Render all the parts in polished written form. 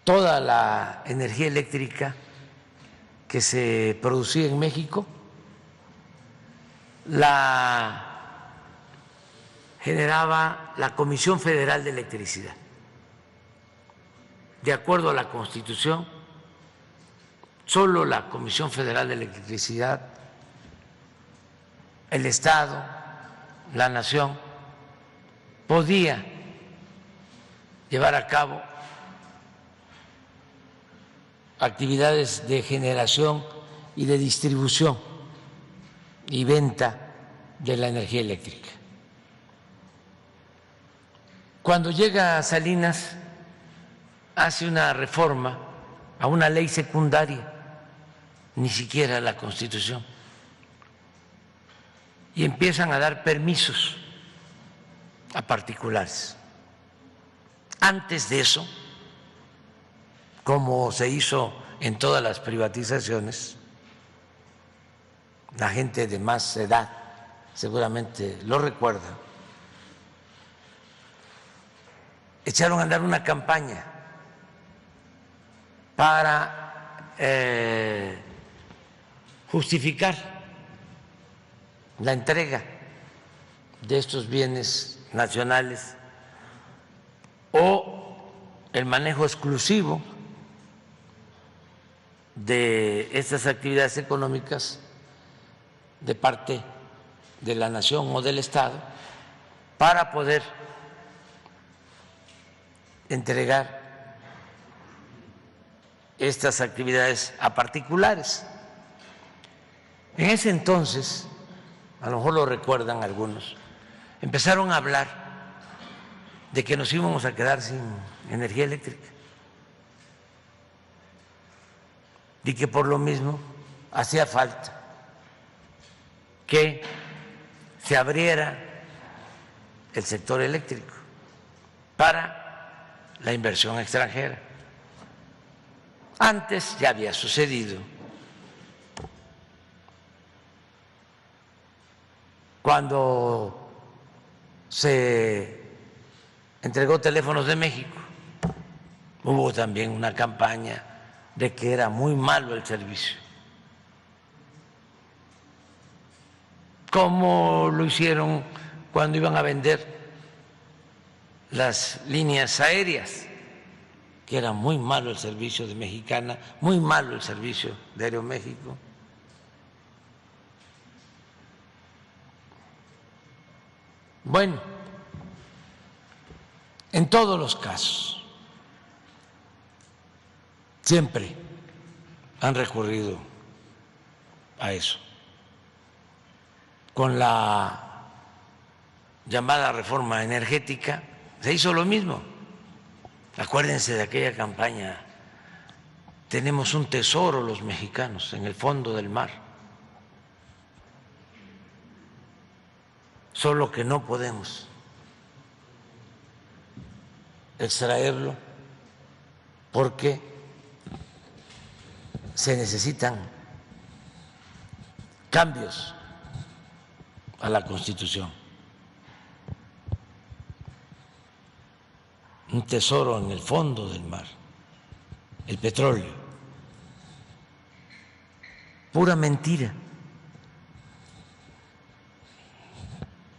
toda la energía eléctrica que se producía en México la generaba la Comisión Federal de Electricidad. De acuerdo a la Constitución, solo la Comisión Federal de Electricidad, el Estado, la Nación, podía llevar a cabo actividades de generación y de distribución y venta de la energía eléctrica. Cuando llega Salinas, hace una reforma a una ley secundaria, ni siquiera a la Constitución, y empiezan a dar permisos a particulares. Antes de eso, como se hizo en todas las privatizaciones, la gente de más edad seguramente lo recuerda, echaron a andar una campaña para justificar la entrega de estos bienes nacionales o el manejo exclusivo de estas actividades económicas de parte de la nación o del Estado para poder entregar estas actividades a particulares. En ese entonces, a lo mejor lo recuerdan algunos, empezaron a hablar de que nos íbamos a quedar sin energía eléctrica y que por lo mismo hacía falta que se abriera el sector eléctrico para la inversión extranjera. Antes ya había sucedido. Cuando se entregó Teléfonos de México, hubo también una campaña de que era muy malo el servicio. Como lo hicieron cuando iban a vender las líneas aéreas, que era muy malo el servicio de Mexicana, muy malo el servicio de Aeroméxico. Bueno, en todos los casos, siempre han recurrido a eso. Con la llamada reforma energética se hizo lo mismo. Acuérdense de aquella campaña, tenemos un tesoro los mexicanos en el fondo del mar, solo que no podemos extraerlo porque se necesitan cambios a la Constitución. Un tesoro en el fondo del mar, el petróleo. Pura mentira.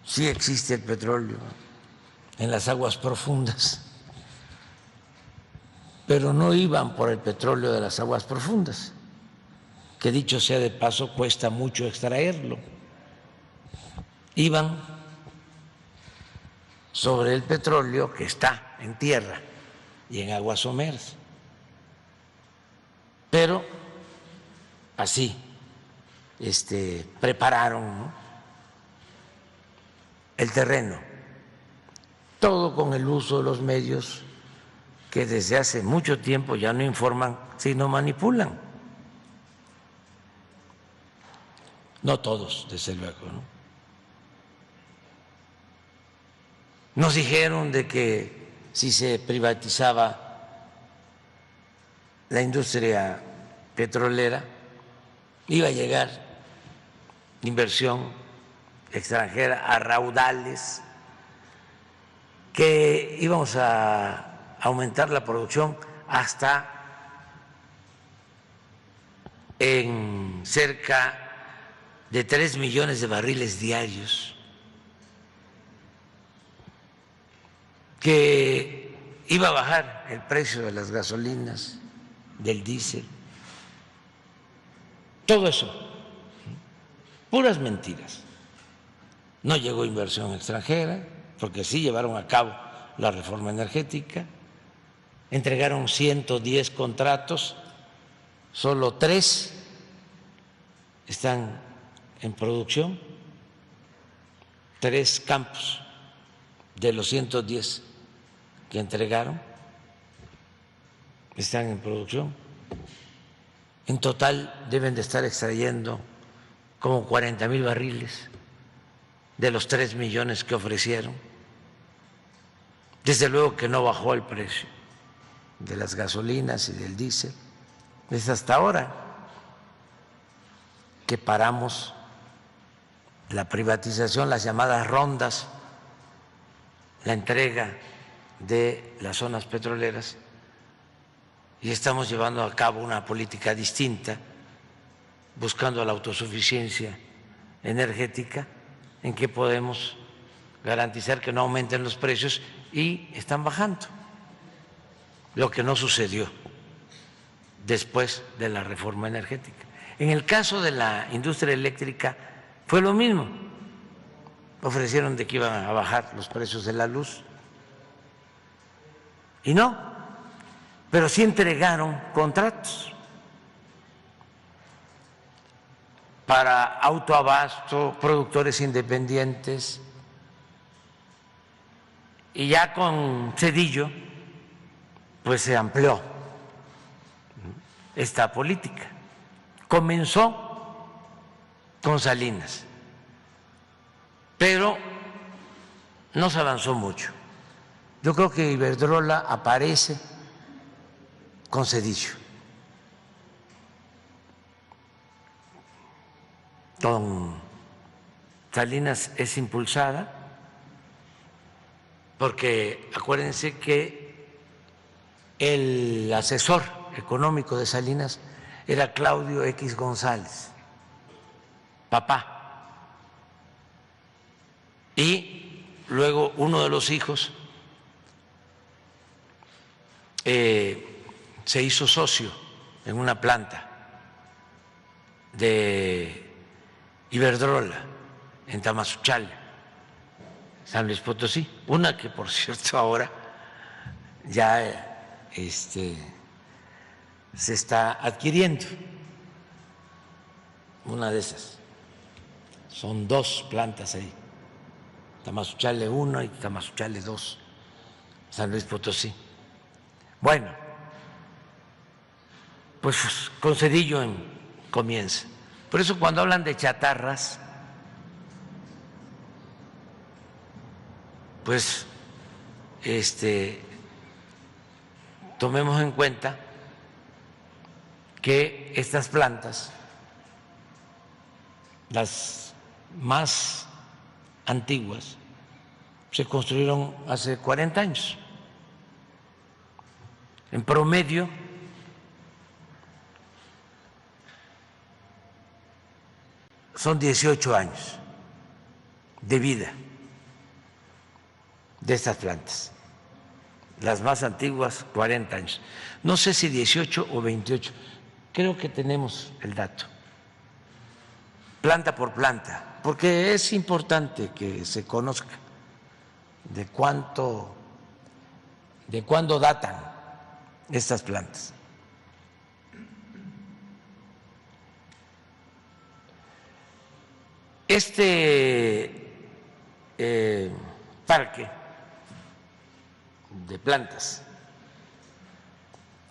Sí existe el petróleo en las aguas profundas, pero no iban por el petróleo de las aguas profundas, que dicho sea de paso cuesta mucho extraerlo. Iban sobre el petróleo que está en tierra y en aguas someras. Pero así prepararon, ¿no?, el terreno, todo con el uso de los medios que desde hace mucho tiempo ya no informan, sino manipulan. No todos, desde luego, ¿no? Nos dijeron de que si se privatizaba la industria petrolera iba a llegar inversión extranjera a raudales, que íbamos a aumentar la producción hasta en cerca de 3 millones de barriles diarios, que iba a bajar el precio de las gasolinas, del diésel. Todo eso, puras mentiras. No llegó inversión extranjera, porque sí llevaron a cabo la reforma energética, entregaron 110 contratos, solo 3 están en producción, 3 campos de los 110 que entregaron están en producción. En total deben de estar extrayendo como 40,000 barriles de los 3 millones que ofrecieron. Desde luego que no bajó el precio de las gasolinas y del diésel. Es hasta ahora que paramos la privatización, las llamadas rondas, la entrega de las zonas petroleras, y estamos llevando a cabo una política distinta, buscando la autosuficiencia energética, en que podemos garantizar que no aumenten los precios, y están bajando, lo que no sucedió después de la reforma energética. En el caso de la industria eléctrica fue lo mismo, ofrecieron de que iban a bajar los precios de la luz y no, pero sí entregaron contratos para autoabasto, productores independientes, y ya con Zedillo pues se amplió esta política. Comenzó con Salinas, pero no se avanzó mucho. Yo creo que Iberdrola aparece con Zedillo, con Salinas es impulsada, porque acuérdense que el asesor económico de Salinas era Claudio X González, papá, y luego uno de los hijos se hizo socio en una planta de Iberdrola en Tamazunchale, San Luis Potosí, una que por cierto ahora ya se está adquiriendo, una de esas. Son 2 plantas ahí, Tamazunchale 1 y Tamazunchale 2, San Luis Potosí. Bueno, pues con Zedillo comienza. Por eso cuando hablan de chatarras, pues tomemos en cuenta que estas plantas, las más antiguas, se construyeron hace 40 años. En promedio, son 18 años de vida de estas plantas. Las más antiguas, 40 años. No sé si 18 o 28, creo que tenemos el dato, planta por planta, porque es importante que se conozca de cuándo datan estas plantas. Parque de plantas,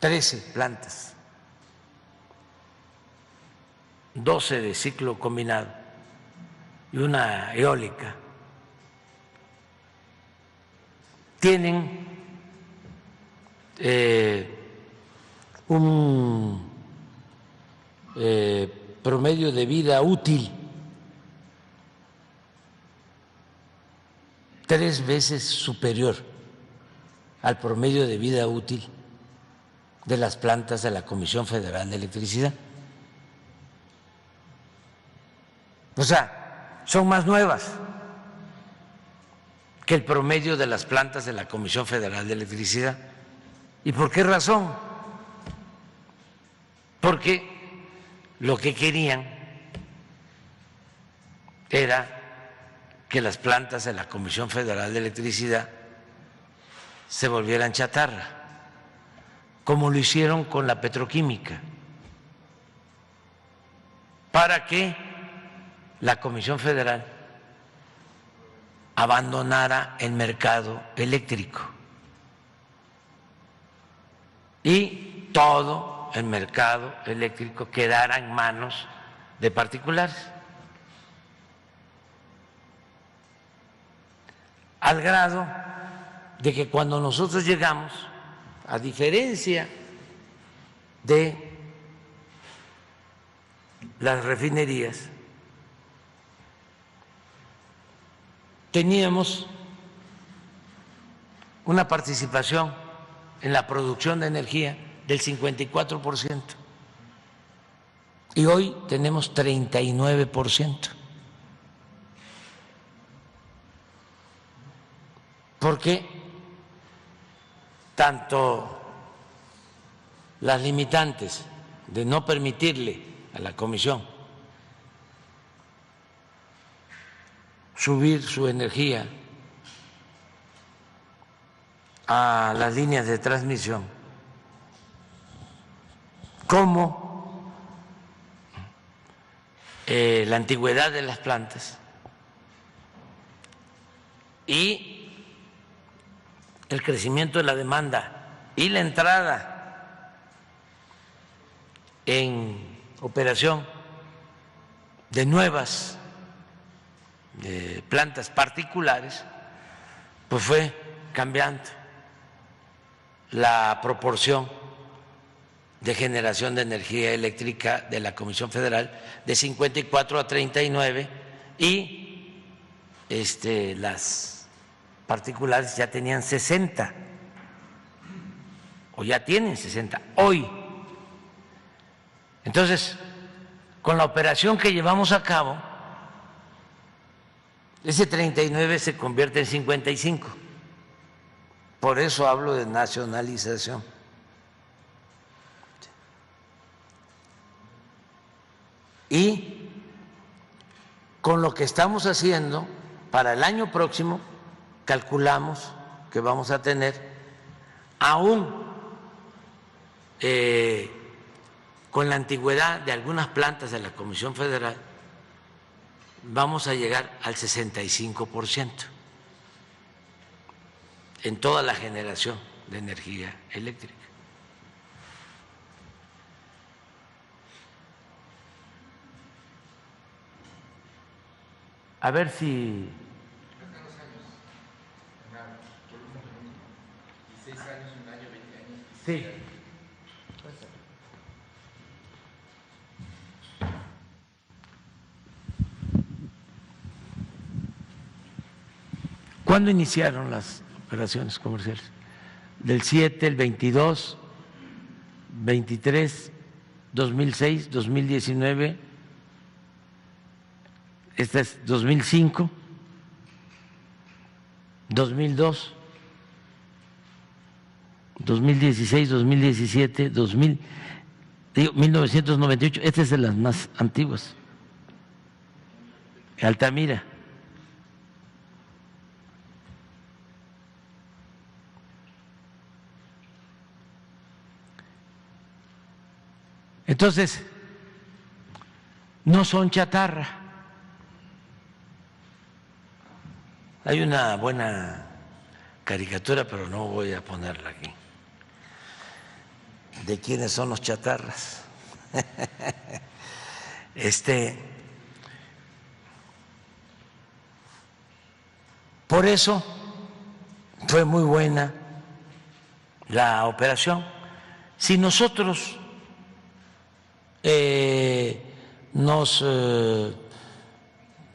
13 plantas, 12 de ciclo combinado y una eólica, tienen un promedio de vida útil 3 veces superior al promedio de vida útil de las plantas de la Comisión Federal de Electricidad. O sea, son más nuevas que el promedio de las plantas de la Comisión Federal de Electricidad. ¿Y por qué razón? Porque lo que querían era que las plantas de la Comisión Federal de Electricidad se volvieran chatarra, como lo hicieron con la petroquímica, para que la Comisión Federal abandonara el mercado eléctrico y todo el mercado eléctrico quedara en manos de particulares. Al grado de que cuando nosotros llegamos, a diferencia de las refinerías, teníamos una participación en la producción de energía del 54% y hoy tenemos 39%. Porque tanto las limitantes de no permitirle a la Comisión subir su energía a las líneas de transmisión, como la antigüedad de las plantas y el crecimiento de la demanda y la entrada en operación de nuevas plantas particulares, pues fue cambiando la proporción de generación de energía eléctrica de la Comisión Federal de 54 a 39 y las particulares ya tenían 60 o ya tienen 60 hoy. Entonces, con la operación que llevamos a cabo, ese 39 se convierte en 55. Por eso hablo de nacionalización. Y con lo que estamos haciendo para el año próximo, calculamos que vamos a tener, aún con la antigüedad de algunas plantas de la Comisión Federal, vamos a llegar al 65% en toda la generación de energía eléctrica. A ver si... 16 años, un año, 20 años. Sí. ¿Cuándo iniciaron las operaciones comerciales? Del 7, el 22, 23, 2006, 2019, esta es 2005, 2002, 2016, 2017, 1998, esta es de las más antiguas. Altamira. Entonces, no son chatarra. Hay una buena caricatura, pero no voy a ponerla aquí, de quiénes son los chatarras. Por eso fue muy buena la operación. Si nosotros nos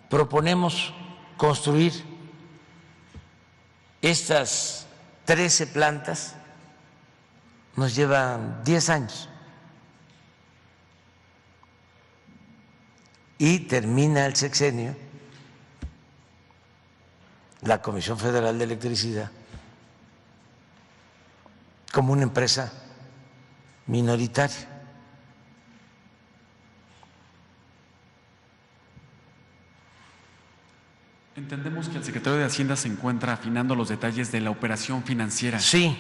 proponemos construir estas 13 plantas nos llevan 10 años. Y termina el sexenio la Comisión Federal de Electricidad como una empresa minoritaria. Entendemos que el secretario de Hacienda se encuentra afinando los detalles de la operación financiera. Sí.